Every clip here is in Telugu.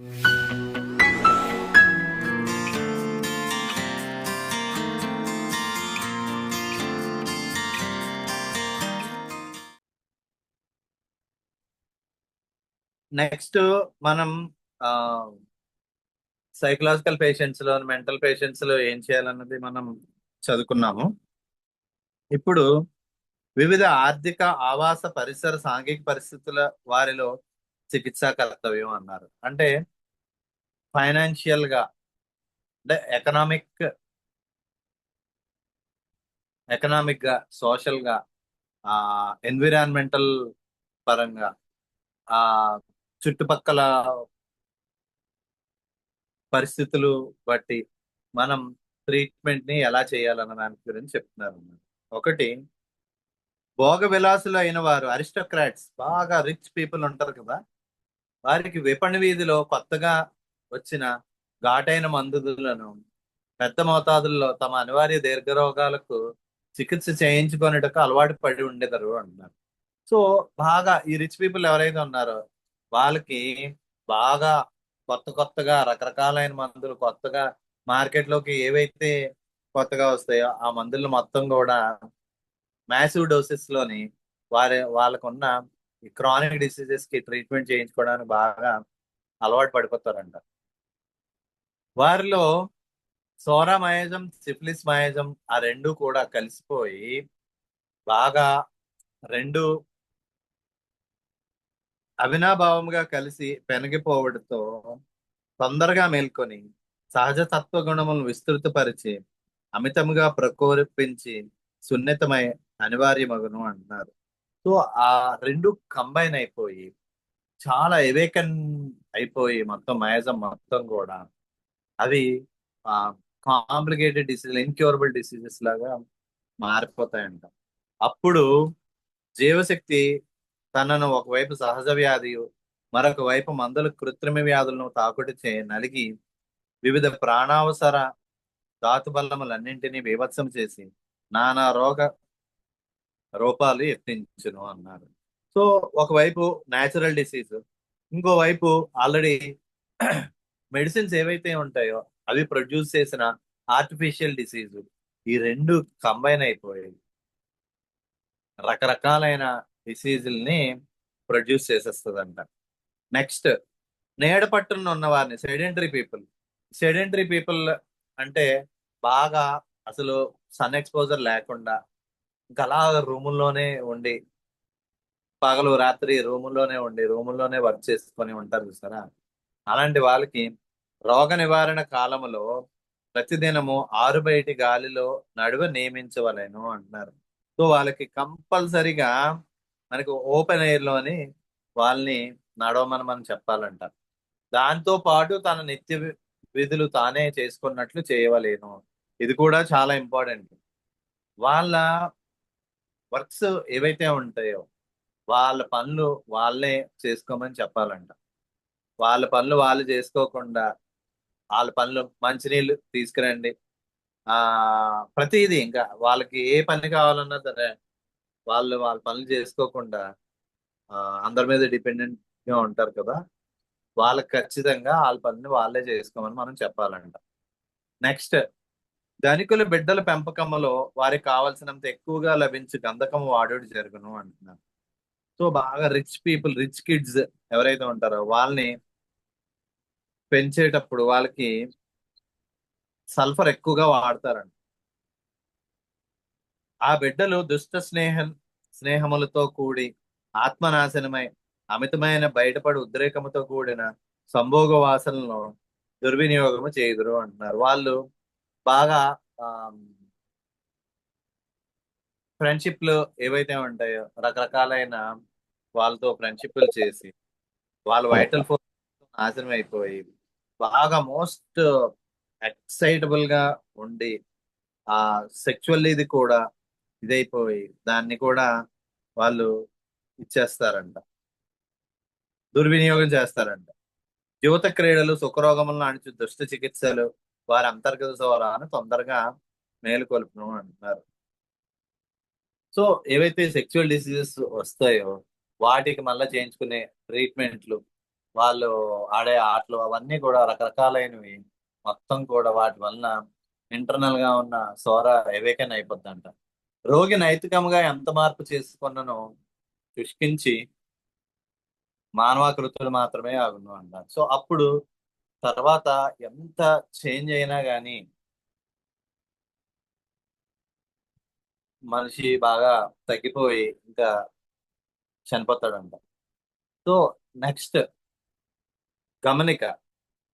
నెక్స్ట్ మనం సైకలాజికల్ పేషెంట్స్ లో, మెంటల్ పేషెంట్స్ లో ఏం చేయాలన్నది మనం చదువుకున్నాము. ఇప్పుడు వివిధ ఆర్థిక, ఆవాస, పరిసర, సాంఘిక పరిస్థితుల వారిలో చికిత్సా కర్తవ్యం అన్నారు. అంటే ఫైనాన్షియల్ గా, అంటే ఎకనామిక్ గా, సోషల్ గా, ఎన్విరాన్మెంటల్ పరంగా, ఆ చుట్టుపక్కల పరిస్థితులు బట్టి మనం ట్రీట్మెంట్ ని ఎలా చేయాలన్న దాని గురించి చెప్తున్నారు. ఒకటి, భోగ విలాసులు అయిన వారు, అరిస్టోక్రాట్స్, బాగా రిచ్ పీపుల్ ఉంటారు కదా, వారికి విపణి వీధిలో కొత్తగా వచ్చిన ఘాటైన మందులను పెద్ద మోతాదుల్లో తమ అనివార్య దీర్ఘరోగాలకు చికిత్స చేయించుకొనుటకు అలవాటు పడి ఉండేదారు అంటున్నారు. సో బాగా ఈ రిచ్ పీపుల్ ఎవరైతే ఉన్నారో వాళ్ళకి బాగా కొత్తగా రకరకాలైన మందులు కొత్తగా మార్కెట్లోకి ఏవైతే కొత్తగా వస్తాయో ఆ మందులు మొత్తం కూడా మ్యాసివ్ డోసెస్ లోని వాళ్ళకున్న ఈ క్రానిక్ డిసీజెస్ కి ట్రీట్మెంట్ చేయించుకోవడానికి బాగా అలవాటు పడిపోతారంట. వారిలో సోరామయజం, సిఫిలిస్ మయజం ఆ రెండు కూడా కలిసిపోయి బాగా రెండు అవినాభావంగా కలిసి పెనగిపోవడంతో తొందరగా మేల్కొని సహజ తత్వ గుణములను విస్తృతపరిచి అమితముగా ప్రకోపించి సున్నితమై అనివార్యమగును అంటున్నారు. సో ఆ రెండు కంబైన్ అయిపోయి చాలా ఎవేకన్ అయిపోయి మొత్తం మయజం మొత్తం కూడా అవి ఆ కాంప్లికేటెడ్ డిసీజ్, ఇన్క్యూరబుల్ డిసీజెస్ లాగా మారిపోతాయంట. అప్పుడు జీవశక్తి తనను ఒకవైపు సహజ వ్యాధి, మరొక వైపు మందుల కృత్రిమ వ్యాధులను తాకుటి చే నలిగి వివిధ ప్రాణావసర ధాతు బలములన్నింటినీ బీభత్సం చేసి నానా రోగ రూపాలు ఎత్తించును అన్నారు. సో ఒకవైపు న్యాచురల్ డిసీజ్, ఇంకోవైపు ఆల్రెడీ మెడిసిన్స్ ఏవైతే ఉంటాయో అవి ప్రొడ్యూస్ చేసిన ఆర్టిఫిషియల్ డిసీజ్, ఈ రెండు కంబైన్ అయిపోయి రకరకాలైన డిసీజుల్ని ప్రొడ్యూస్ చేసేస్తుందంట. నెక్స్ట్, నీడ పట్టున ఉన్న వారిని సెడెంటరీ పీపుల్ అంటే బాగా అసలు సన్ ఎక్స్పోజర్ లేకుండా ఇంకా అలా రూముల్లోనే ఉండి పగలు రాత్రి రూముల్లోనే వర్క్ చేసుకొని ఉంటారు చూసారా, అలాంటి వాళ్ళకి రోగ నివారణ కాలములో ప్రతిదినము ఆరు బయటి గాలిలో నడువ నియమించవలెను అంటున్నారు. సో వాళ్ళకి కంపల్సరిగా మనకు ఓపెన్ ఎయిర్ లోని వాళ్ళని నడవమని మనం చెప్పాలంట. దాంతో పాటు తన నిత్య విధులు తానే చేసుకున్నట్లు చేయవలేను. ఇది కూడా చాలా ఇంపార్టెంట్. వాళ్ళ వర్క్స్ ఏవైతే ఉంటాయో వాళ్ళ పనులు వాళ్ళే చేసుకోమని చెప్పాలంట. వాళ్ళ పనులు వాళ్ళు చేసుకోకుండా వాళ్ళ పనులు మంచినీళ్ళు తీసుకురండి, ఆ ప్రతిదీ ఇంకా వాళ్ళకి ఏ పని కావాలన్నా సరే వాళ్ళ పనులు చేసుకోకుండా ఆ, అందరి మీద డిపెండెంట్ గా ఉంటారు కదా, వాళ్ళకి ఖచ్చితంగా వాళ్ళ పనిని వాళ్ళే చేసుకోమని మనం చెప్పాలంట. నెక్స్ట్, ధనికుల బిడ్డల పెంపకములో వారికి కావలసినంత ఎక్కువగా లభించు గంధకము వాడుడు జరుగును అంటున్నారు. సో బాగా రిచ్ పీపుల్, రిచ్ కిడ్స్ ఎవరైతే ఉంటారో వాళ్ళని పెంచేటప్పుడు వాళ్ళకి సల్ఫర్ ఎక్కువగా వాడతారంట. ఆ బిడ్డలు దుష్ట స్నేహములతో కూడి ఆత్మనాశనమై అమితమైన బయటపడి ఉద్రేకముతో కూడిన సంభోగ వాసనలను దుర్వినియోగము చేయుదురు అంటున్నారు. వాళ్ళు బాగా ఫ్రెండ్షిప్లు ఏవైతే ఉంటాయో రకరకాలైన వాళ్ళతో ఫ్రెండ్షిప్లు చేసి వాళ్ళ వైటల్ ఫోర్స్ నాశనం అయిపోయి బాగా మోస్ట్ ఎక్సైటబుల్ గా ఉండి ఆ సెక్చువల్ ఇది కూడా ఇదైపోయి దాన్ని కూడా వాళ్ళు ఇచ్చేస్తారంట, దుర్వినియోగం చేస్తారంట. యువత క్రీడలు, సుఖరోగములను అణిచి దుష్ట చికిత్సలు వారి అంతర్గత సోరాను తొందరగా మేలుకొల్పును అంటున్నారు. సో ఏవైతే సెక్చువల్ డిసీజెస్ వస్తాయో వాటికి మళ్ళీ చేయించుకునే ట్రీట్మెంట్లు వాళ్ళు ఆడే ఆటలు అవన్నీ కూడా రకరకాలైనవి, మొత్తం కూడా వాటి వలన ఇంటర్నల్ గా ఉన్న సోర ఎవేకన్ అయిపోద్దంట. రోగి నైతికంగా ఎంత మార్పు చేసుకున్నను శుష్కించి మానవాకృతులు మాత్రమే ఆగును అంటారు. సో అప్పుడు తర్వాత ఎంత చేంజ్ అయినా గానీ మనిషి బాగా తగ్గిపోయి ఇంకా చనిపోతాడంట. సో నెక్స్ట్ గమనిక,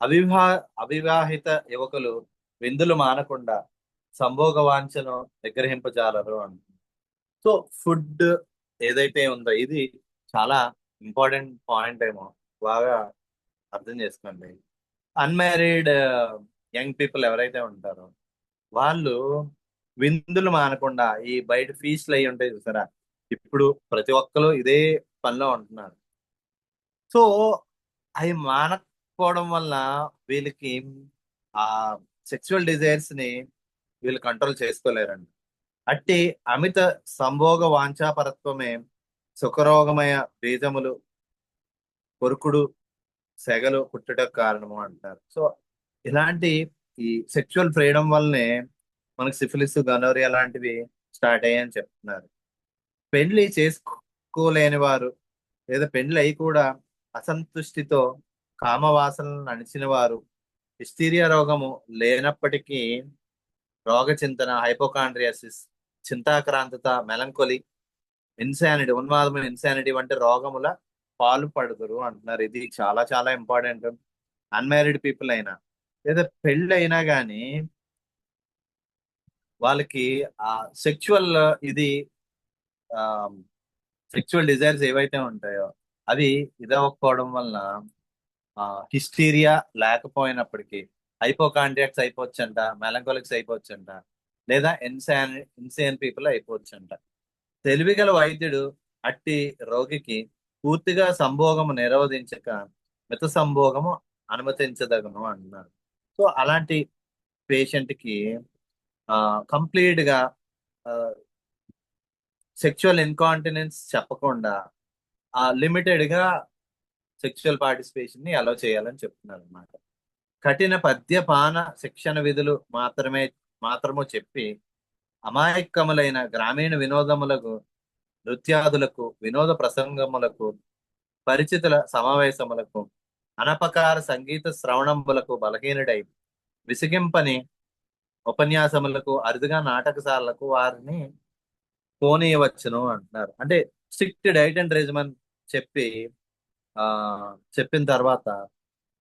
అవివా అవివాహిత యువకులు విందులు మానకుండా సంభోగ వాంఛను నిగ్రహింపజాలరు అంట. సో ఫుడ్ ఏదైతే ఉందో ఇది చాలా ఇంపార్టెంట్ పాయింట్ ఏమో, బాగా అర్థం చేసుకోండి. అన్మ్యారీడ్ యంగ్ పీపుల్ ఎవరైతే ఉంటారో వాళ్ళు విందులు మానకుండా ఈ బయట ఫీస్ట్లు అయి ఉంటాయి చూసారా, ఇప్పుడు ప్రతి ఒక్కరు ఇదే పనిలో ఉంటున్నారు. సో అవి మానకపోవడం వల్ల వీళ్ళకి ఆ సెక్చువల్ డిజైర్స్ ని వీళ్ళు కంట్రోల్ చేసుకోలేరండి. అట్టి అమిత సంభోగ వాంఛాపరత్వమే సుఖరోగమయ బీజములు కొరుకుడు సెగలు పుట్టుటకు కారణము అంటారు. సో ఇలాంటి ఈ సెక్షువల్ ఫ్రీడమ్ వల్లనే మనకి సిఫిలిస్ గనోరియా లాంటివి స్టార్ట్ అయ్యాయని చెప్తున్నారు. పెళ్లి చేసుకోలేని వారు లేదా పెళ్లి అయి కూడా అసంతుష్టితో కామవాసనలను అణిచిన వారు, హిస్టీరియా రోగము లేనప్పటికీ రోగ చింతన, హైపోకాండ్రియాసిస్, చింతాక్రాంతత, మెలంకొలి, ఇన్సానిటీ, ఉన్మాదము, ఇన్సానిటీ వంటి రోగముల పాలు పడుదురు అంటున్నారు. ఇది చాలా చాలా ఇంపార్టెంట్. అన్మ్యారీడ్ పీపుల్ అయినా లేదా పెళ్ళి అయినా కానీ వాళ్ళకి ఆ సెక్చువల్ ఇది సెక్చువల్ డిజైర్స్ ఏవైతే ఉంటాయో అవి ఇదవ్వకపోవడం వలన హిస్టీరియా లేకపోయినప్పటికీ హైపోకాండ్రియాక్స్ అయిపోవచ్చంట, మెలంకోలిక్స్ అయిపోవచ్చంట, లేదా ఇన్సేన్ పీపుల్ అయిపోవచ్చంట. తెలివిగల వైద్యుడు అట్టి రోగికి పూర్తిగా సంభోగము నిరోధించక మిత సంభోగము అనుమతించదగను అంటున్నారు. సో అలాంటి పేషెంట్ కి కంప్లీట్ గా సెక్షువల్ ఇన్కాంటినెన్స్ చెప్పకుండా లిమిటెడ్ గా సెక్షువల్ పార్టిసిపేషన్ ని అలౌ చేయాలని చెప్తున్నారు అనమాట. కఠిన పద్యపాన శిక్షణ విధులు మాత్రము చెప్పి అమాయకములైన గ్రామీణ వినోదములకు, నృత్యాదులకు, వినోద ప్రసంగములకు, పరిచితుల సమావేశములకు, అనపకార సంగీత శ్రవణములకు బలహీనుడై విసిగింపని ఉపన్యాసములకు, అరుదుగా నాటకశాలకు వారిని పోనీయవచ్చును అంటున్నారు. అంటే స్ట్రిక్ట్ డైట్ అండ్ రెజిమన్ చెప్పి ఆ చెప్పిన తర్వాత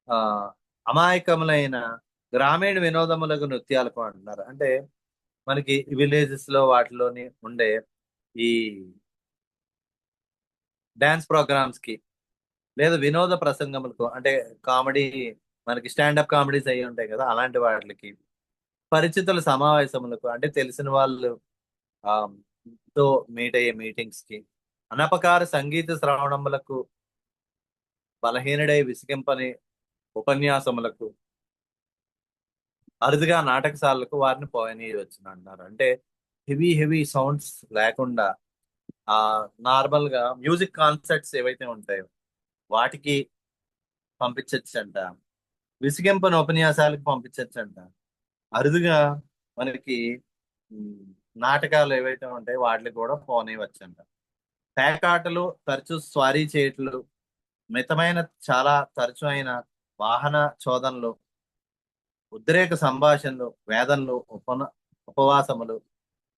ఆ అమాయకములైన గ్రామీణ వినోదములకు, నృత్యాలకు అంటున్నారు. అంటే మనకి విలేజెస్ లో వాటిలోని ఉండే ఈ డాన్స్ ప్రోగ్రామ్స్ కి లేదా వినోద ప్రసంగములకు, అంటే కామెడీ, మనకి స్టాండప్ కామెడీస్ అయి ఉంటాయి కదా, అలాంటి వాటికి, పరిచితుల సమావేశములకు అంటే తెలిసిన వాళ్ళు ఆ తో మీట్ అయ్యే మీటింగ్స్ కి, అనపకార సంగీత శ్రవణములకు బలహీనుడై విసిగింపని ఉపన్యాసములకు, అరుదుగా నాటకశాలకు వారిని పోయనీయవచ్చును అంటున్నారు. అంటే హెవీ హెవీ సౌండ్స్ లేకుండా ఆ నార్మల్ గా మ్యూజిక్ కాన్సర్ట్స్ ఏవైతే ఉంటాయో వాటికి పంపించచ్చంట, విసిగింపని ఉపన్యాసాలకు పంపించచ్చంట, అరుదుగా మనకి ఉమ్, నాటకాలు ఏవైతే ఉంటాయో వాటికి కూడా పోనీయవచ్చంట. పేకాటలు, తరచూ స్వారీ చేయట్లు, మితమైన చాలా తరచు అయిన వాహన చోదనలు, ఉద్రేక సంభాషణలు, వేదనలు, ఉపవాసములు,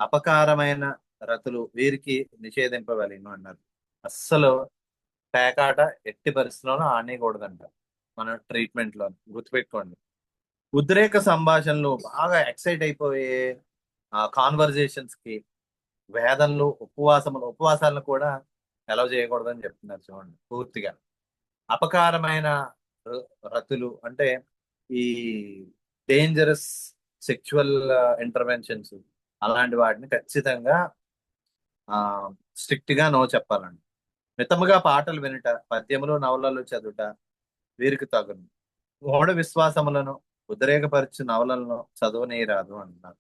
అపకారమైన రతులు వీరికి నిషేధింపవలను అన్నారు. అస్సలు పేకాట ఎట్టి పరిస్థితుల్లోనూ ఆడకూడదంట మన ట్రీట్మెంట్ లో, గుర్తుపెట్టుకోండి. ఉద్రేక సంభాషణలు, బాగా ఎక్సైట్ అయిపోయే కాన్వర్జేషన్స్ కి, వేదనలు, ఉపవాసాలను కూడా అలౌ చేయకూడదని చెప్తున్నారు చూడండి పూర్తిగా. అపకారమైన రతులు అంటే ఈ డేంజరస్ సెక్షువల్ ఇంటర్వెన్షన్స్, అలాంటి వాటిని ఖచ్చితంగా ఆ స్ట్రిక్ట్ గా నో చెప్పాలండి. మితముగా పాటలు వినుట, పద్యములు నవలలు చదువుట వీరికి తగును. మూఢ విశ్వాసములను ఉద్రేకపరచు నవలలను చదవనీయరాదు అంటున్నారు.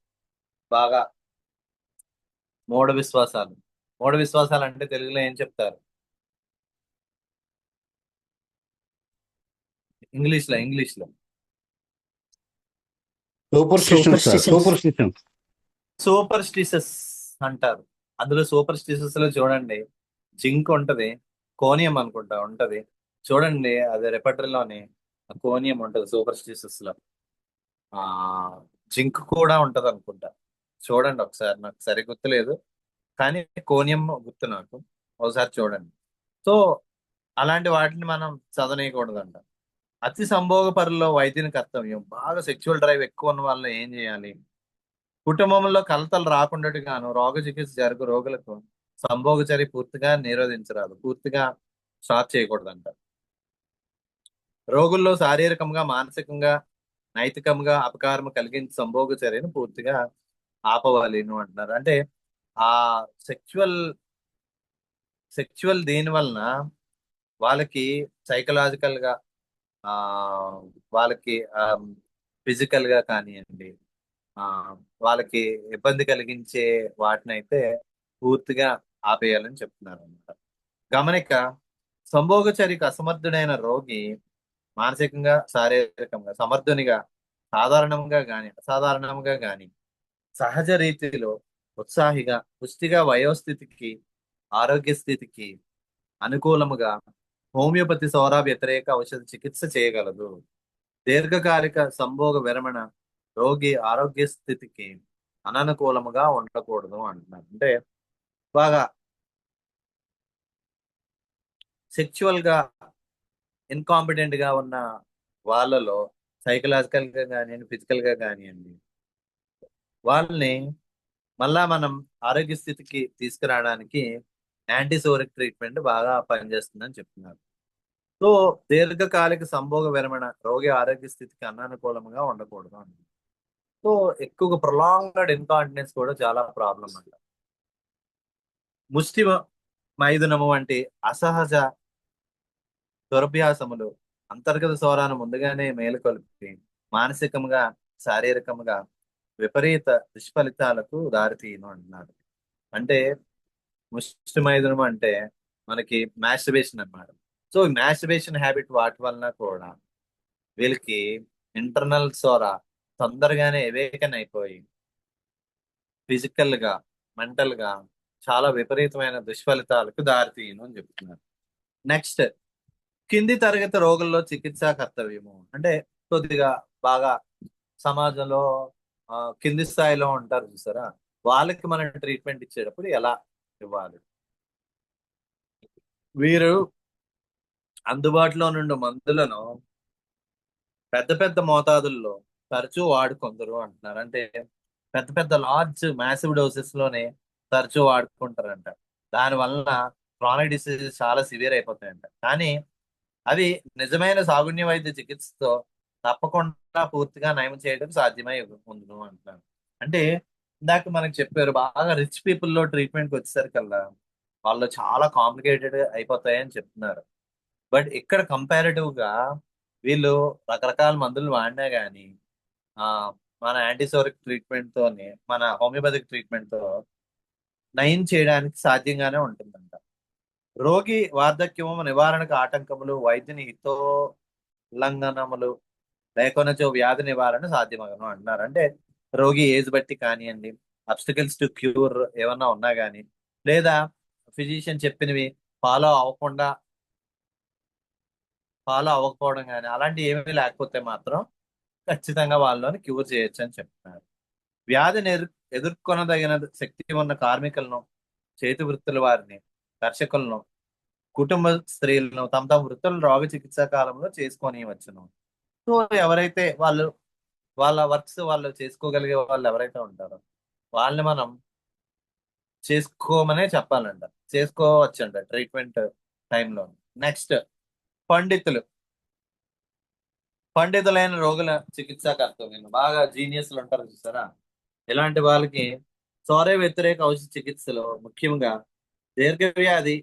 బాగా మూఢ విశ్వాసాలు, మూఢ విశ్వాసాలు అంటే తెలుగులో ఏం చెప్తారు? ఇంగ్లీష్ లో super స్టిషన్ super sir, స్టిషన్స్. Super స్టిషన్. Super స్టిషస్ అంటారు. అందులో సూపర్ స్టిషస్ లో చూడండి, జింక్ ఉంటది, కోనియం అనుకుంటా ఉంటది. చూడండి అది రెపటరీలోని కోనియం ఉంటది సూపర్ స్టిషస్ లో. ఆ జింక్ కూడా ఉంటది అనుకుంటా. చూడండి ఒకసారి, నాకు సరి గుర్తులేదు, కానీ కోనియం గుర్తు నాకు. ఒకసారి చూడండి. సో అలాంటి వాటిని మనం చదవనీయకూడదంట. అతి సంభోగ పరుల్లో వైద్యుని కర్తవ్యం. బాగా సెక్చువల్ డ్రైవ్ ఎక్కువ ఉన్న వాళ్ళు ఏం చేయాలి? కుటుంబంలో కలతలు రాకుండాను రోగ చికిత్స జరుగు రోగులకు సంభోగచర్య పూర్తిగా నిరోధించరాదు, పూర్తిగా స్టాప్ చేయకూడదంట. రోగుల్లో శారీరకంగా, మానసికంగా, నైతికంగా అపకారం కలిగించి సంభోగ చర్యను పూర్తిగా ఆపవాలిను అంటున్నారు. అంటే ఆ సెక్చువల్ సెక్చువల్ దేని వలన వాళ్ళకి సైకలాజికల్ గా, ఆ వాళ్ళకి ఫిజికల్ గా కానివ్వండి, ఆ వాళ్ళకి ఇబ్బంది కలిగించే వాటిని అయితే పూర్తిగా ఆపేయాలని చెప్తున్నారు అనమాట. గమనిక, సంభోగచర్యకు అసమర్థుడైన రోగి మానసికంగా, శారీరకంగా సమర్థునిగా సాధారణంగా గాని అసాధారణంగా గాని సహజ రీతిలో ఉత్సాహిగా పుష్టిగా వయోస్థితికి, ఆరోగ్య స్థితికి అనుకూలముగా హోమియోపతి సౌర వ్యతిరేక ఔషధ చికిత్స చేయగలదు. దీర్ఘకాలిక సంభోగ విరమణ రోగి ఆరోగ్య స్థితికి అననుకూలముగా ఉండకూడదు అంటున్నారు. అంటే బాగా సెక్చువల్ గా ఇన్కాంపిటెంట్ గా ఉన్న వాళ్ళలో సైకలాజికల్ గా కానివ్వండి, ఫిజికల్ గా కానివ్వండి, వాళ్ళని మళ్ళా మనం ఆరోగ్య స్థితికి తీసుకురావడానికి యాంటీసోరిక్ ట్రీట్మెంట్ బాగా పనిచేస్తుందని చెప్తున్నారు. సో దీర్ఘకాలిక సంభోగ విరమణ రోగి ఆరోగ్య స్థితికి అనానుకూలంగా ఉండకూడదు అండి. సో ఎక్కువగా ప్రొలాంగ్డ్ ఇన్కాంటినెన్స్ కూడా చాలా ప్రాబ్లం అంట. ముష్టి మైథునము వంటి అసహజ దురభ్యాసములు అంతర్గత సౌరాన్ని ముందుగానే మేలుకొల్పి మానసికంగా, శారీరకంగా విపరీత దుష్ఫలితాలకు దారితీయను అంటున్నారు. అంటే ముష్టి మైథునం అంటే మనకి మాస్టర్బేషన్ అన్నమాట. సో మాస్టర్బేషన్ హ్యాబిట్ వాటి వలన కూడా వీళ్ళకి ఇంటర్నల్ సోరా తొందరగానే ఎవేకన్ అయిపోయి ఫిజికల్ గా, మెంటల్ గా చాలా విపరీతమైన దుష్ఫలితాలకు దారితీయను అని చెప్తున్నారు. నెక్స్ట్, కింది తరగతి రోగుల్లో చికిత్సా కర్తవ్యము. అంటే కొద్దిగా బాగా సమాజంలో కింది స్థాయిలో ఉంటారు చూసారా, వాళ్ళకి మనం ట్రీట్మెంట్ ఇచ్చేటప్పుడు ఎలా ఇవ్వాలి? వీరు అందుబాటులో నుండి మందులను పెద్ద పెద్ద మోతాదుల్లో తరచూ వాడుకొందరు అంటున్నారు. అంటే పెద్ద పెద్ద లార్జ్ మ్యాసివ్ డోసెస్ లోనే తరచూ వాడుకుంటారంట. దాని వలన క్రానిక్ డిసీజెస్ చాలా సివియర్ అయిపోతాయంట. కానీ అవి నిజమైన సాగుణ్య వైద్య చికిత్సతో తప్పకుండా పూర్తిగా నయం చేయడం సాధ్యమై ఉండును అంటున్నారు. అంటే ఇందాక మనకు చెప్పారు, బాగా రిచ్ పీపుల్లో ట్రీట్మెంట్కి వచ్చేసరికల్లా వాళ్ళు చాలా కాంప్లికేటెడ్ అయిపోతాయని చెప్తున్నారు. బట్ ఇక్కడ కంపారిటివ్ గా వీళ్ళు రకరకాల మందులు వాడినా గానీ ఆ మన యాంటీసోరిక్ ట్రీట్మెంట్ తోని, మన హోమియోపతిక్ ట్రీట్మెంట్ తో నయం చేయడానికి సాధ్యంగానే ఉంటుందంట. రోగి వార్ధక్యము నివారణకు ఆటంకములు వైద్యుని హితోల్లంఘనములు లేకొనచో వ్యాధి నివారణ సాధ్యమగను అంటున్నారు. అంటే రోగి ఏజ్ బట్టి కానివ్వండి, అబ్స్టికల్స్ టు క్యూర్ ఏమన్నా ఉన్నా కానీ, లేదా ఫిజిషియన్ చెప్పినవి ఫాలో అవ్వకుండా ఫాలో అవ్వకపోవడం కానీ అలాంటి ఏమీ లేకపోతే మాత్రం ఖచ్చితంగా వాళ్ళని క్యూర్ చేయొచ్చు అని చెప్తున్నారు. వ్యాధిని ఎదుర్కొనదగిన శక్తి ఉన్న కార్మికులను, చేతి వృత్తుల వారిని, దర్శకులను, కుటుంబ స్త్రీలను తమ తమ వృత్తులను రోగ చికిత్సా కాలంలో చేసుకొని వచ్చును. సో ఎవరైతే వాళ్ళ వర్క్స్ వాళ్ళు చేసుకోగలిగే వాళ్ళు ఎవరైతే ఉంటారో వాళ్ళని మనం చేసుకోమనే చెప్పాలంట, చేసుకోవచ్చంట ట్రీట్మెంట్ టైంలో. నెక్స్ట్, పండితులు. పండితులైన రోగుల చికిత్సా కర్తవ్యం. బాగా జీనియస్లు ఉంటారు చూసారా, ఇలాంటి వాళ్ళకి సౌర వ్యతిరేక ఔషధ చికిత్సలో ముఖ్యంగా దీర్ఘవ్యాధి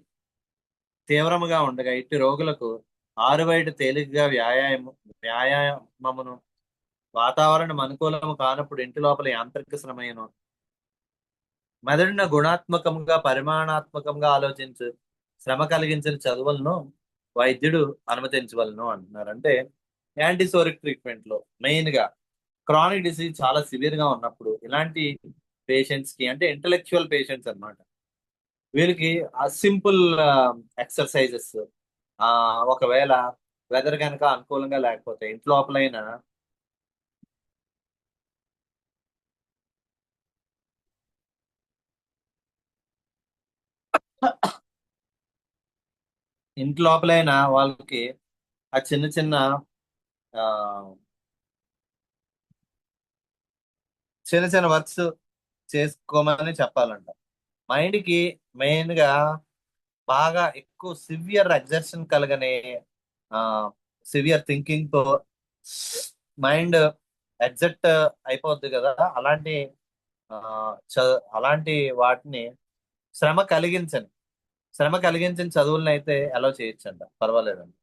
తీవ్రముగా ఉండగా ఇట్టి రోగులకు ఆరుబయట తేలికగా వ్యాయామమును వాతావరణం అనుకూలము కానప్పుడు ఇంటి లోపల యాంత్రిక శ్రమను మెదడున గుణాత్మకంగా పరిమాణాత్మకంగా ఆలోచించు శ్రమ కలిగించిన చదువులను వైద్యుడు అనుమతించవలను అంటున్నారు. అంటే యాంటీసోరిక్ ట్రీట్మెంట్ లో మెయిన్ గా క్రానిక్ డిసీజ్ చాలా సివియర్ గా ఉన్నప్పుడు ఇలాంటి పేషెంట్స్ కి అంటే ఇంటలెక్చువల్ పేషెంట్స్ అన్నమాట, వీళ్ళకి ఆ సింపుల్ ఎక్సర్సైజెస్, ఆ ఒకవేళ వెదర్ కనుక అనుకూలంగా లేకపోతే ఇంటి లోపలైనా ఇంటి లోపలైనా వాళ్ళకి ఆ చిన్న చిన్న ఆ, చిన్న చిన్న వర్క్స్ చేసుకోమని చెప్పాలంట. మైండ్ కి మెయిన్ గా బాగా ఎక్కువ సివియర్ ఎగ్జర్షన్ కలగని, ఆ సివియర్ థింకింగ్ తో మైండ్ ఎగ్జెక్ట్ అయిపోద్ది కదా, అలాంటి ఆ అలాంటి వాటిని శ్రమ కలిగించండి, శ్రమ కలిగించిన చదువులను అయితే అలౌ చేయొచ్చంట, పర్వాలేదండి.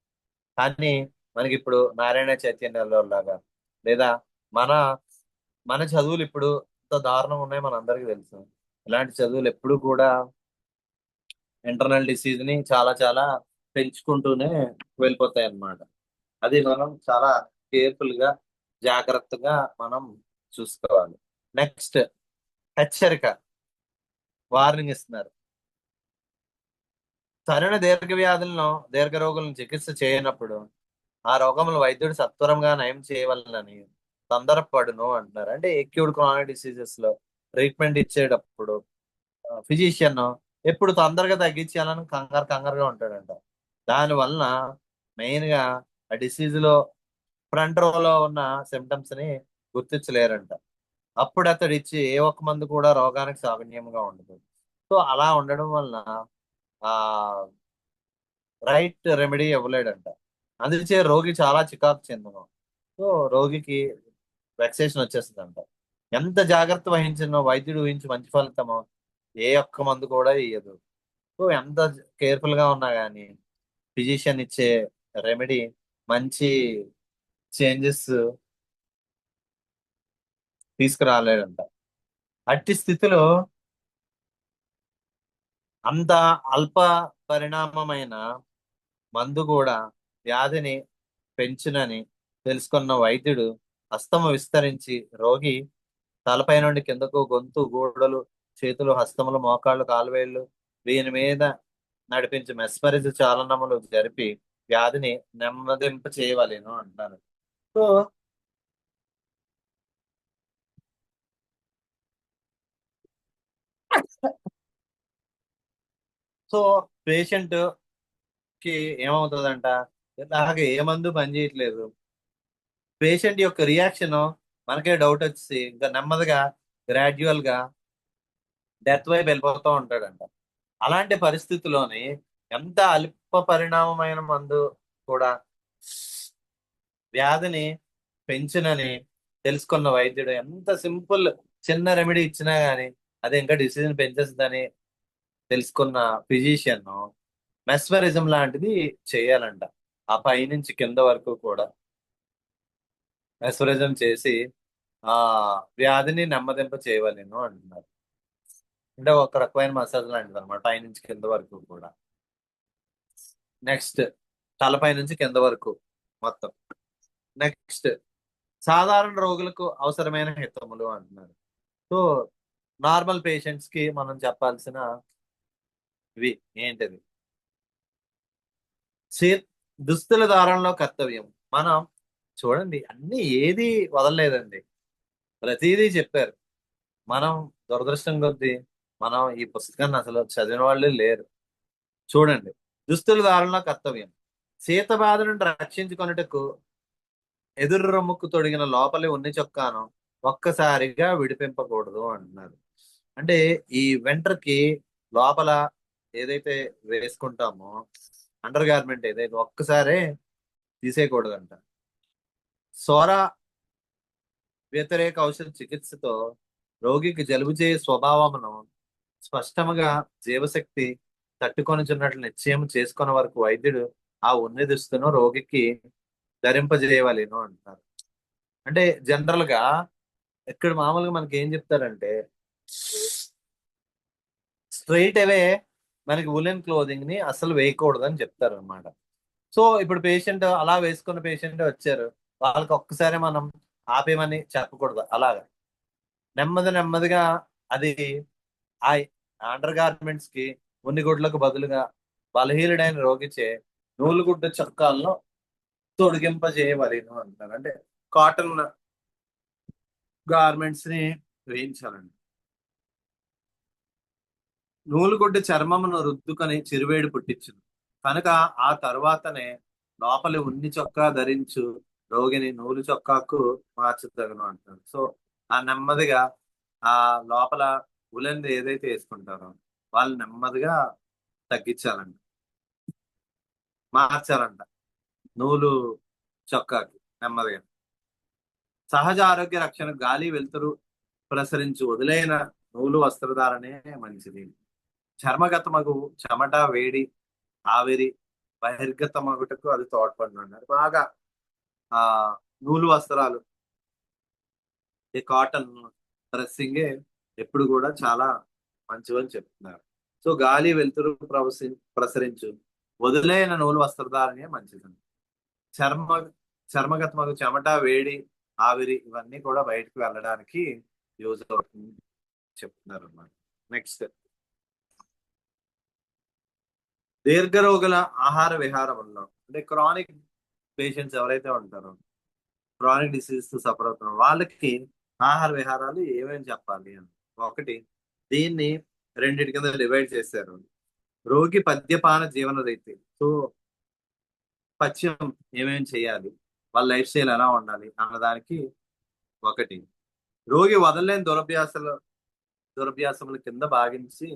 కానీ మనకి ఇప్పుడు నారాయణ చైతన్యాల లాగా లేదా మన మన చదువులు ఇప్పుడు ఎంత దారుణం ఉన్నాయి మన అందరికీ తెలుసు. ఇలాంటి చదువులు ఎప్పుడు కూడా ఇంటర్నల్ డిసీజ్ ని చాలా చాలా పెంచుకుంటూనే వెళ్ళిపోతాయి అన్నమాట. అది మనం చాలా కేర్ఫుల్ గా జాగ్రత్తగా మనం చూసుకోవాలి. నెక్స్ట్, హెచ్చరిక, వార్నింగ్ ఇస్తున్నారు. సరైన దీర్ఘ వ్యాధులను దీర్ఘ రోగులను చికిత్స చేయనప్పుడు ఆ రోగములు వైద్యుడు సత్వరంగా నయం చేయవలనని తొందరపడును అంటున్నారు. అంటే ఎక్యూట్ క్రానిక్ డిసీజెస్ లో ట్రీట్మెంట్ ఇచ్చేటప్పుడు ఫిజిషియన్ ఎప్పుడు తొందరగా తగ్గించాలని కంగారు కంగారుగా ఉంటాడంట. దాని వలన మెయిన్ గా ఆ డిసీజ్ లో ఫ్రంట్ రోలో ఉన్న సిమ్టమ్స్ ని గుర్తించలేరంట. అప్పుడు అతడు ఇచ్చి ఏ ఒక్క మందు కూడా రోగానికి సామాన్యంగా ఉండదు. సో అలా ఉండడం వలన ఆ రైట్ రెమెడీ ఇవ్వలేడంట. అందుచే రోగి చాలా చికాకు చెందును. సో రోగికి వెక్సేషన్ వచ్చేస్తుందంట. ఎంత జాగ్రత్త వహించినో వైద్యుడు ఊహించి మంచి ఫలితమో ఏ ఒక్క మందు కూడా ఇయ్యదు. సో ఎంత కేర్ఫుల్ గా ఉన్నా గానీ ఫిజిషియన్ ఇచ్చే రెమెడీ మంచి చేంజెస్ తీసుకురాలేడంట. అట్టి స్థితిలో అంత అల్ప పరిణామమైన మందు కూడా వ్యాధిని పెంచునని తెలుసుకున్న వైద్యుడు హస్తము విస్తరించి రోగి తలపై నుండి కిందకు గొంతు, గోడలు, చేతులు, హస్తములు, మోకాళ్ళు, కాలువేళ్లు వీని మీద నడిపించి మెస్మరిజ్ చాలనములు జరిపి వ్యాధిని నెమ్మదింప చేయవలెను అంటారు. సో సో పేషెంట్ కి ఏమవుతుందంట, నాకు ఏ మందు పనిచేయట్లేదు, పేషెంట్ యొక్క రియాక్షన్ మనకే డౌట్ వచ్చి ఇంకా నెమ్మదిగా గ్రాడ్యువల్ గా డెత్ వైపు వెళ్ళిపోతూ ఉంటాడంట. అలాంటి పరిస్థితిలోని ఎంత అల్ప పరిణామమైన మందు కూడా వ్యాధిని పెంచునని తెలుసుకున్న వైద్యుడు ఎంత సింపుల్ చిన్న రెమెడీ ఇచ్చినా గానీ అది ఇంకా డిసీజ్ పెంచేస్తుందని తెలుసుకున్న ఫిజిషియన్ మెస్మరిజం లాంటిది చేయాలంట. ఆ పైనుంచి కింద వరకు కూడా మెస్మరిజం చేసి ఆ వ్యాధిని నెమ్మదింప చేయవలెను అంటున్నారు. అంటే ఒక రకమైన మసాజ్ లాంటిది అనమాట, పైనుంచి కింద వరకు కూడా. నెక్స్ట్, తలపై నుంచి కింద వరకు మొత్తం. నెక్స్ట్, సాధారణ రోగులకు అవసరమైన హితములు అంటున్నారు. సో నార్మల్ పేషెంట్స్ కి మనం చెప్పాల్సిన ఇవి ఏంటిది, చే- దుస్తుల ధారణలో కర్తవ్యం. మనం చూడండి అన్ని ఏది వదలలేదండి, ప్రతిదీ చెప్పారు. మనం దురదృష్టం కొద్దీ మనం ఈ పుస్తకాన్ని అసలు చదివిన వాళ్ళే లేరు. చూడండి, దుస్తుల ధారణలో కర్తవ్యం. శీత బాధ నుండి రక్షించుకొనుటకు ఎదురు రొమ్ముకు తొడిగిన లోపలి ఉన్ని చొక్కాను ఒక్కసారిగా విడిపింపకూడదు అంటున్నారు. అంటే ఈ వెంటర్ కి లోపల ఏదైతే వేసుకుంటామో అండర్ గార్మెంట్ ఏదైతే ఒక్కసారే తీసేయకూడదంట. సోరా వ్యతిరేక ఔషధ చికిత్సతో రోగికి జలుబు చేయు స్వభావమును స్పష్టముగా జీవశక్తి తట్టుకొనుచున్నట్లు నిశ్చయం చేసుకున్న వరకు వైద్యుడు ఆ ఉన్ని దుస్తును రోగికి ధరింపజేయవలెను అంటున్నారు. అంటే జనరల్ గా ఇక్కడ మామూలుగా మనకి ఏం చెప్తారంటే స్ట్రైట్ అవే మనకి ఉలెన్ క్లోదింగ్ ని అసలు వేయకూడదు అని చెప్తారు అనమాట. సో ఇప్పుడు పేషెంట్ అలా వేసుకున్న పేషెంట్ వచ్చారు, వాళ్ళకి ఒక్కసారి మనం ఆపేమని చెప్పకూడదు. అలాగా నెమ్మదిగా అది ఆ అండర్ గార్మెంట్స్ కి ఉన్ని గుడ్లకు బదులుగా బలహీనుడైన రోగిచే నూలుగుడ్డ చొక్కాలను తొడిగింపజేయవలెను అంటారు. అంటే కాటన్ గార్మెంట్స్ ని వేయించాలండి. నూలుగుడ్డ చర్మమును రుద్దుకొని చిరువేడి పుట్టించును కనుక ఆ తరువాతనే లోపలి ఉన్ని చొక్కా ధరించు రోగిని నూలు చొక్కాకు మార్చుతగను అంటారు. సో ఆ నెమ్మదిగా ఆ లోపల ఉలెన్ ఏదైతే వేసుకుంటారో వాళ్ళు నెమ్మదిగా తగ్గించాలంట, మార్చాలంట నూలు చొక్కాకి నెమ్మదిగా. సహజ ఆరోగ్య రక్షణ గాలి వెలుతురు ప్రసరించు వదిలైన నూలు వస్త్రధారణే మంచిది. చర్మగతమగు చెమట వేడి ఆవిరి బహిర్గతమగుటకు అది తోడ్పడినాడు బాగా. ఆ నూలు వస్త్రాలు, ఈ కాటన్ డ్రెస్సింగే ఎప్పుడు కూడా చాలా మంచివని చెప్తున్నారు. సో గాలి వెలుతురు ప్రసరించు వదిలేన నూలు వస్త్రధారణే మంచిది. చర్మ చర్మగతమగు చెమట వేడి ఆవిరి ఇవన్నీ కూడా బయటకు వెళ్ళడానికి యూజ్ అవుతుంది చెప్తున్నారు అన్నమాట. నెక్స్ట్, దీర్ఘరోగుల ఆహార విహారంలో అంటే క్రానిక్ పేషెంట్స్ ఎవరైతే ఉంటారో, క్రానిక్ డిసీజ్ సఫర్ అవుతున్నారు వాళ్ళకి ఆహార విహారాలు ఏమేమి చెప్పాలి అని. ఒకటి, దీన్ని రెండింటి కింద డివైడ్ చేశారు. రోగి పద్యపాన జీవన రీతి. సో పథ్యం ఏమేమి చేయాలి, వాళ్ళ లైఫ్ స్టైల్ ఎలా ఉండాలి అన్నదానికి ఒకటి. రోగి వదలలేని దురభ్యాసముల కింద భావించి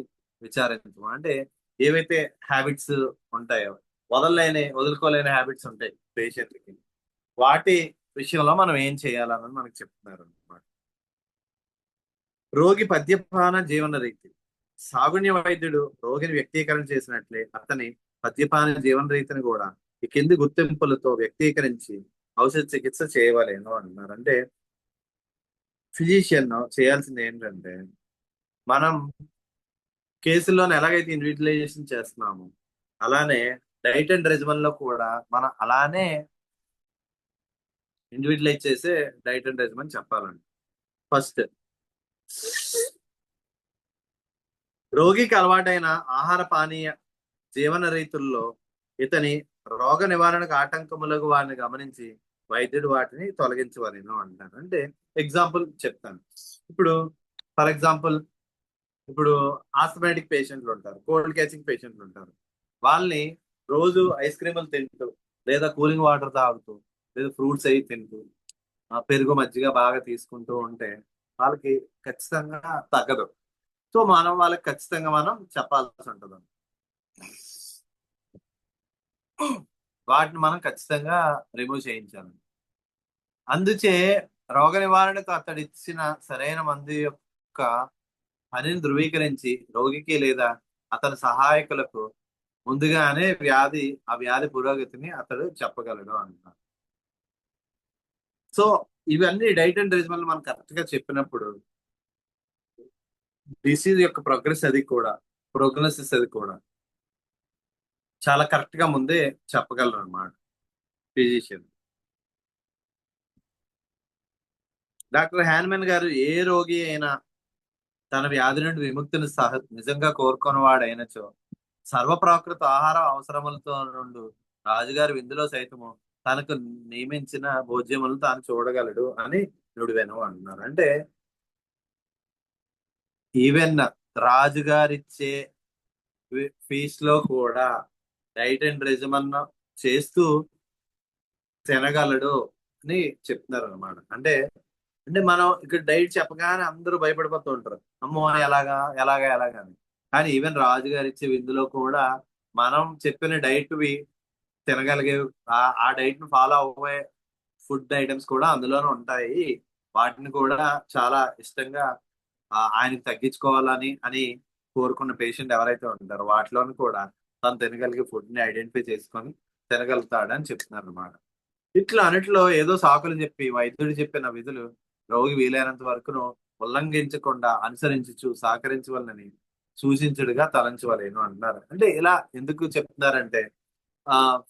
విచారించము. అంటే ఏవైతే హ్యాబిట్స్ ఉంటాయో, వదులుకోలేని హ్యాబిట్స్ ఉంటాయి పేషెంట్ కి, వాటి విషయంలో మనం ఏం చేయాలన్నది మనకు చెప్తున్నారు అన్నమాట. రోగి పద్యపాన జీవన రీతి. సాగుణ్య వైద్యుడు రోగిని వ్యక్తీకరణ చేసినట్లే అతని పద్యపాన జీవన రీతిని కూడా ఈ కింది గుర్తింపులతో వ్యక్తీకరించి ఔషధ చికిత్స చేయవలేను అంటున్నారు. అంటే ఫిజిషియన్ చేయాల్సింది ఏంటంటే, మనం కేసుల్లోనే ఎలాగైతే ఇన్విజిలైజేషన్ చేస్తున్నాము అలానే డైట్ అండ్ రెజిమన్ లో కూడా మనం అలానే ఇండివిజువలైజ్ చేసే డైట్ అండ్ రెజిమన్ చెప్పాలండి. ఫస్ట్, రోగికి అలవాటైన ఆహార పానీయ జీవన రీతుల్లో ఇతని రోగ నివారణకు ఆటంకములకు వారిని గమనించి వైద్యుడు వాటిని తొలగించవలను అంటారు. అంటే ఎగ్జాంపుల్ చెప్తాను. ఇప్పుడు ఫర్ ఎగ్జాంపుల్, ఇప్పుడు ఆస్థమాటిక్ పేషెంట్లు ఉంటారు, కోల్డ్ క్యాచింగ్ పేషెంట్లు ఉంటారు. వాళ్ళని రోజు ఐస్ క్రీములు తింటూ లేదా కూలింగ్ వాటర్ తాగుతూ లేదా ఫ్రూట్స్ అవి తింటూ పెరుగు మజ్జిగ బాగా తీసుకుంటూ ఉంటే వాళ్ళకి ఖచ్చితంగా తగ్గదు. సో మనం వాళ్ళకి ఖచ్చితంగా మనం చెప్పాల్సి ఉంటుంది. వాటిని మనం ఖచ్చితంగా రిమూవ్ చేయించాలి. అందుచే రోగ నివారణకు అతడు ఇచ్చిన సరైన మందు యొక్క పనిని ధృవీకరించి రోగికి లేదా అతని సహాయకులకు ముందుగానే ఆ వ్యాధి పురోగతిని అతడు చెప్పగలడు అంటున్నారు. సో ఇవన్నీ డైట్ అండ్ రెజిమన్ మనం కరెక్ట్ గా చెప్పినప్పుడు డిసీజ్ యొక్క ప్రోగ్నోసిస్ అది కూడా చాలా కరెక్ట్ గా ముందే చెప్పగలరు అన్నమాట ఫిజిషియన్. డాక్టర్ హ్యాన్మెన్ గారు, ఏ రోగి అయినా తన వ్యాధి నుండి విముక్తిని నిజంగా కోరుకున్న వాడైనచో సర్వప్రాకృత ఆహార అవసరములతో నుండి రాజుగారి విందులో సైతము తనకు నియమించిన భోజ్యములు తాను చూడగలడు అని నుడివెను అంటున్నారు. అంటే ఈవెన్ రాజుగారిచ్చే ఫీస్ట్ లో కూడా డైట్ అండ్ రెజిమన్ చేస్తూ తినగలడు అని చెప్తున్నారు అనమాట. అంటే అంటే మనం ఇక్కడ డైట్ చెప్పగానే అందరూ భయపడిపోతూ ఉంటారు, అమ్మో ఎలాగా అని. కానీ ఈవెన్ రాజుగారు ఇచ్చే విందులో కూడా మనం చెప్పిన డైట్ తినగలిగే ఆ డైట్ ను ఫాలో అవ్వే ఫుడ్ ఐటమ్స్ కూడా అందులోనే ఉంటాయి. వాటిని కూడా చాలా ఇష్టంగా ఆయనకి తగ్గించుకోవాలని కోరుకున్న పేషెంట్ ఎవరైతే ఉంటారో వాటిలోని కూడా తను తినగలిగే ఫుడ్ ని ఐడెంటిఫై చేసుకొని తినగలుగుతాడని చెప్తున్నారు అనమాట. ఇట్లా అన్నిట్లో ఏదో సాకులు చెప్పి వైద్యుడు చెప్పిన విధులు రోగి వీలైనంత వరకును ఉల్లంఘించకుండా అనుసరించు సహకరించవలనని సూచించుడుగా తలంచవలేను అంటున్నారు. అంటే ఇలా ఎందుకు చెప్తున్నారంటే,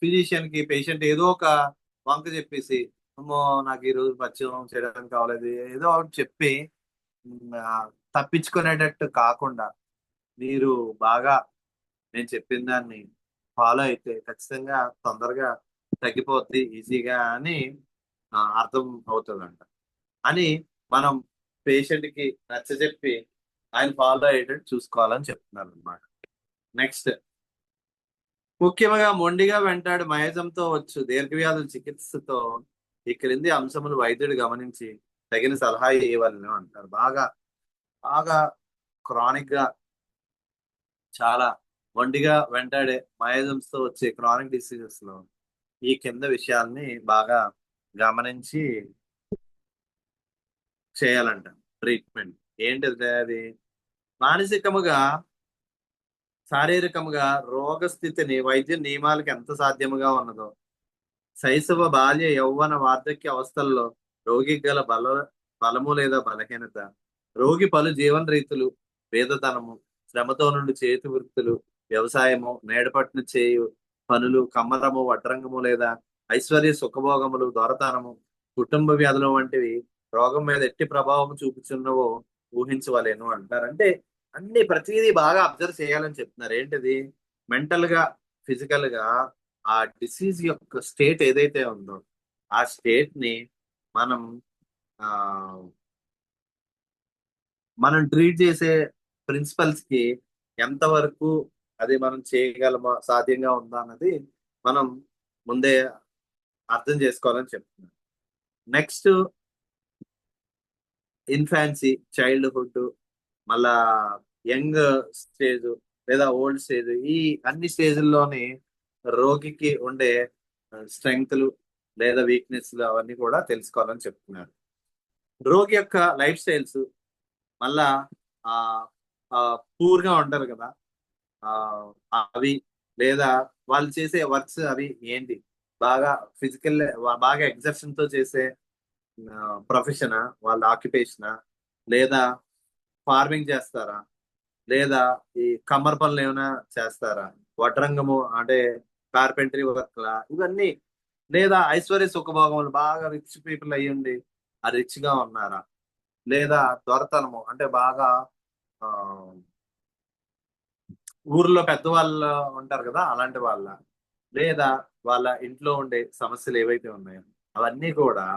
ఫిజిషియన్ కి పేషెంట్ ఏదో ఒక వంక చెప్పేసి అమ్మో నాకు ఈ రోజు పచ్చయం చేయడానికి కావలేదు ఏదో ఒకటి చెప్పి తప్పించుకునేటట్టు కాకుండా మీరు బాగా నేను చెప్పిన దాన్ని ఫాలో అయితే ఖచ్చితంగా తొందరగా తగ్గిపోద్ది ఈజీగా అని అర్థం అవుతుందంట అని మనం పేషెంట్ కి నచ్చజెప్పి ఆయన ఫాలో అయ్యేటట్టు చూసుకోవాలని చెప్తున్నారు అనమాట. నెక్స్ట్, ముఖ్యంగా మొండిగా వెంటాడు మయజంతో వచ్చు దీర్ఘవ్యాధుల చికిత్సతో ఈ క్రింది అంశములు వైద్యుడు గమనించి తగిన సలహా ఇవ్వాలని అంటారు. బాగా బాగా క్రానిక్ గా చాలా మొండిగా వెంటాడే మయజమ్స్ తో వచ్చే క్రానిక్ డిసీజెస్ లో ఈ కింద విషయాల్ని బాగా గమనించి చేయాలంట ట్రీట్మెంట్. ఏంటిది అది? మానసికముగా శారీరకముగా రోగ స్థితిని వైద్య నియమాలకు ఎంత సాధ్యముగా ఉన్నదో శైశవ బాల్య యౌవన వార్ధక్య అవస్థల్లో రోగికి గల బలము లేదా బలహీనత, రోగి పలు జీవన రీతులు, పేదతనము, శ్రమతో నుండి చేతి వృత్తులు, వ్యవసాయము, నేడపట్న చేయు పనులు, కమ్మరము, వడ్రంగము లేదా ఐశ్వర్య సుఖభోగములు, దొరతనము, కుటుంబ వ్యాధులు వంటివి రోగం మీద ఎట్టి ప్రభావం చూపుచున్నవో ఊహించవలేను అంటారు. అంటే అన్ని ప్రతిదీ బాగా అబ్జర్వ్ చేయాలని చెప్తున్నారు. ఏంటిది? మెంటల్ గా, ఫిజికల్ గా ఆ డిసీజ్ యొక్క స్టేట్ ఏదైతే ఉందో ఆ స్టేట్ ని మనం ఆ మనం ట్రీట్ చేసే ప్రిన్సిపల్స్ కి ఎంతవరకు అది మనం చేయగలమా, సాధ్యంగా ఉందా అన్నది మనం ముందే అర్థం చేసుకోవాలని చెప్తున్నాను. నెక్స్ట్, ఇన్ఫాన్సీ, చైల్డ్హుడ్, మళ్ళా యంగ్ స్టేజ్ లేదా ఓల్డ్ స్టేజ్, ఈ అన్ని స్టేజ్ల్లోని రోగికి ఉండే స్ట్రెంగ్త్లు లేదా వీక్నెస్లు అవన్నీ కూడా తెలుసుకోవాలని చెప్తున్నారు. రోగి యొక్క లైఫ్ స్టైల్స్ మళ్ళా ఆ పూర్ గా ఉంటారు కదా, ఆ అవి లేదా వాళ్ళు చేసే వర్క్స్ అవి ఏంటి, బాగా ఫిజికల్ బాగా ఎగ్జర్షన్ తో చేసే ప్రొఫెషనా, వాళ్ళ ఆక్యుపేషనా, లేదా ఫార్మింగ్ చేస్తారా, లేదా ఈ కమ్మర్ పనులు ఏమైనా చేస్తారా, వడ్రంగము అంటే కార్పెంటరీ వర్క్ లా ఇవన్నీ, లేదా ఐశ్వర్య సుఖభోగములు బాగా రిచ్ పీపుల్ అయ్యండి ఆ రిచ్ గా ఉన్నారా, లేదా దొరతనము అంటే బాగా ఆ ఊర్లో పెద్దవాళ్ళు ఉంటారు కదా అలాంటి వాళ్ళ, లేదా వాళ్ళ ఇంట్లో ఉండే సమస్యలు ఏవైతే ఉన్నాయో అవన్నీ కూడా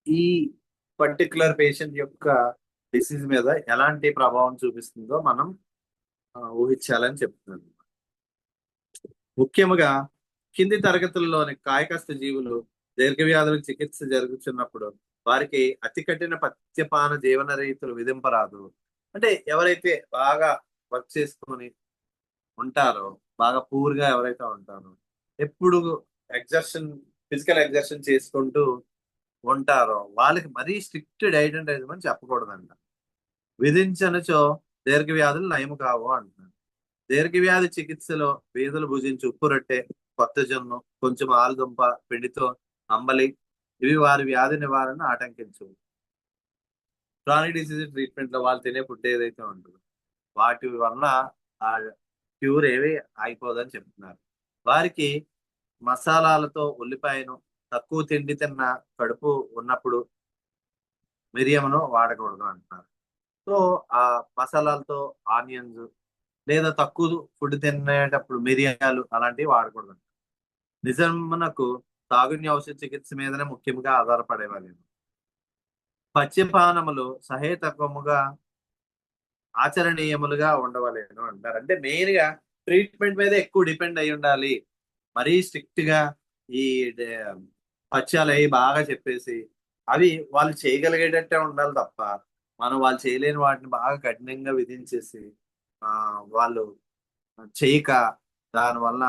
ఈ పర్టికులర్ పేషెంట్ యొక్క డిసీజ్ మీద ఎలాంటి ప్రభావం చూపిస్తుందో మనం ఊహించాలని చెప్తున్నాను. ముఖ్యంగా కింది తరగతుల్లోని కాయకస్త జీవులు దీర్ఘవ్యాధులకు చికిత్స జరుగుతున్నప్పుడు వారికి అతి కఠిన పత్యపాన జీవన రీతులు విధింపరాదు. అంటే ఎవరైతే బాగా వర్క్ చేసుకొని ఉంటారో, బాగా పూర్ గా ఎవరైతే ఉంటారో, ఎప్పుడు ఎగ్జర్షన్, ఫిజికల్ ఎగ్జర్షన్ చేసుకుంటూ ఉంటారో వాళ్ళకి మరీ స్ట్రిక్ట్ డైట్ అండ్ రెజిమెన్ చెప్పకూడదంట. విధించనుచో దీర్ఘవ్యాధులు నయము కావు అంటున్నారు. దీర్ఘవ్యాధి చికిత్సలో వీధులు భుజించి ఉప్పు రొట్టె, కొత్త జొన్ను, కొంచెం ఆలుదుంప పిండితో అంబలి ఇవి వారి వ్యాధి నివారణ ఆటంకించు. క్రానిక్ డిసీజ్ ట్రీట్మెంట్ లో వాళ్ళు తినే ఫుడ్ ఏదైతే ఉంటుందో వాటి వల్ల ఆ క్యూర్ ఏవి అయిపోదని చెప్తున్నారు. వారికి మసాలాలతో ఉల్లిపాయను తక్కువ తిండి తిన్న కడుపు ఉన్నప్పుడు మిరియంను వాడకూడదు అంటున్నారు. సో ఆ మసాలాలతో ఆనియన్స్ లేదా తక్కువ ఫుడ్ తినేటప్పుడు మిరియాలు అలాంటివి వాడకూడదు. నిజమునకు తాగుని ఔషధ చికిత్స మీదనే ముఖ్యంగా ఆధారపడేవాళ్ళు. పచ్యపానములు సహేతకముగా ఆచరణీయములుగా ఉండవలేను అంటారు. అంటే మెయిన్ గా ట్రీట్మెంట్ మీద ఎక్కువ డిపెండ్ అయి ఉండాలి. మరీ స్ట్రిక్ట్ గా ఈ పచ్యాలు అవి బాగా చెప్పేసి అవి వాళ్ళు చేయగలిగేటట్టే ఉండాలి తప్ప మనం వాళ్ళు చేయలేని వాటిని బాగా కఠినంగా విధించేసి వాళ్ళు చేయక దానివల్ల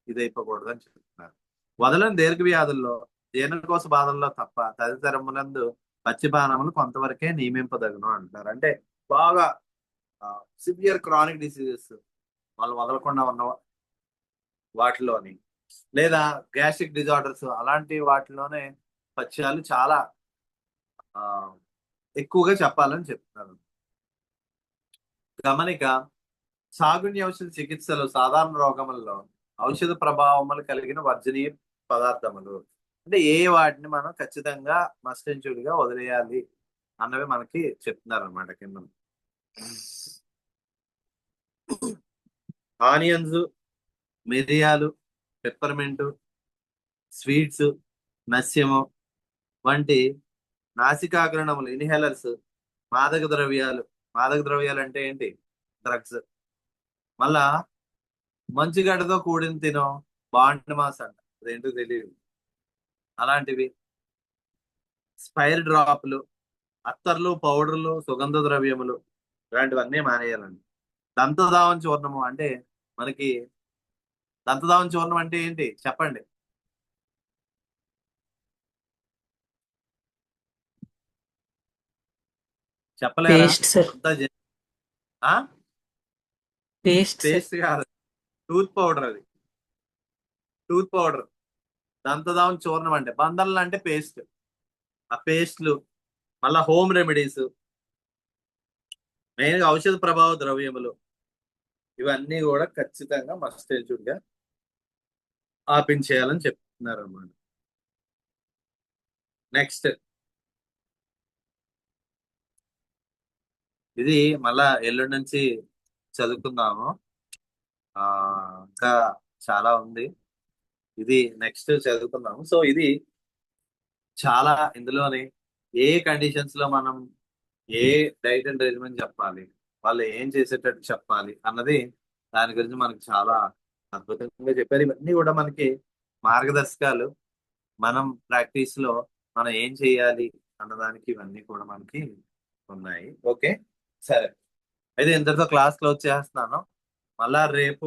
ఇదైపోకూడదు అని చెప్తున్నారు. వదలని దీర్ఘ వ్యాధుల్లో జీర్ణకోశ బాధల్లో తప్ప తదితరములందు పచ్చిపానములు కొంతవరకే నియమింపదగును అంటున్నారు. అంటే బాగా సివియర్ క్రానిక్ డిసీజెస్ వాళ్ళు వదలకుండా ఉన్న వాటిలోని, లేదా గ్యాస్ట్రిక్ డిజార్డర్స్ అలాంటి వాటిలోనే పచ్యాలు చాలా ఆ ఎక్కువగా చెప్పాలని చెప్తున్నారు. గమనిక, సాగుని ఔషధ చికిత్సలు సాధారణ రోగములలో ఔషధ ప్రభావములు కలిగిన వర్జనీయ పదార్థములు. అంటే ఏ వాటిని మనం ఖచ్చితంగా మస్ట్ అండ్ షుడ్ గా వదిలేయాలి అన్నవి మనకి చెప్తున్నారు అనమాట కింద. ఆనియన్స్, మిరియాలు, పెప్పర్మెంటు, స్వీట్స్, నస్యము వంటి నాసికాగ్రణములు, ఇన్హేలర్స్, మాదక ద్రవ్యాలు. మాదక ద్రవ్యాలు అంటే ఏంటి? డ్రగ్స్. మళ్ళా మంచుగడ్డతో కూడిన తినో బాండ్ మాస్ అంట, అదేంటో తెలియదు. అలాంటివి, స్పైర్ డ్రాప్లు, అత్తర్లు, పౌడర్లు, సుగంధ ద్రవ్యములు ఇలాంటివన్నీ మానేయాలండి. దంతధావన చూర్ణము అంటే మనకి, దంతధావన చూర్ణం అంటే ఏంటి చెప్పండి? చెప్పలేరా? Paste sir. అంతా ఆ పేస్ట్ సార్. పేస్ట్ కాదు, టూత్ పౌడర్ అది. Tooth powder. దంతధావన చూర్ణం అంటే, బంధనలు అంటే పేస్ట్. ఆ పేస్ట్లు, మళ్ళా హోమ్ రెమెడీస్, మెయిన్ గా ఔషధ ప్రభావ ద్రవ్యములు, ఇవన్నీ కూడా ఖచ్చితంగా మస్ట్ గా ఆపించేయాలని చెప్తున్నారు అన్నమాట. నెక్స్ట్, ఇది మళ్ళా ఎల్లుండి నుంచి చదువుకుందాము. ఆ ఇంకా చాలా ఉంది, ఇది నెక్స్ట్ చదువుకుందాము. సో ఇది చాలా ఇందులోనే ఏ కండిషన్స్ లో మనం ఏ డైట్ అండ్ రెజిమెంట్ చెప్పాలి, వాళ్ళు ఏం చేసేటట్టు చెప్పాలి అన్నది, దాని గురించి మనకి చాలా అద్భుతంగా చెప్పారు. ఇవన్నీ కూడా మనకి మార్గదర్శకాలు. మనం ప్రాక్టీస్ లో మనం ఏం చేయాలి అన్నదానికి ఇవన్నీ కూడా మనకి ఉన్నాయి. ఓకే, సరే. అయితే ఇంతటితో క్లాస్ క్లోజ్ చేస్తున్నాను. మళ్ళా రేపు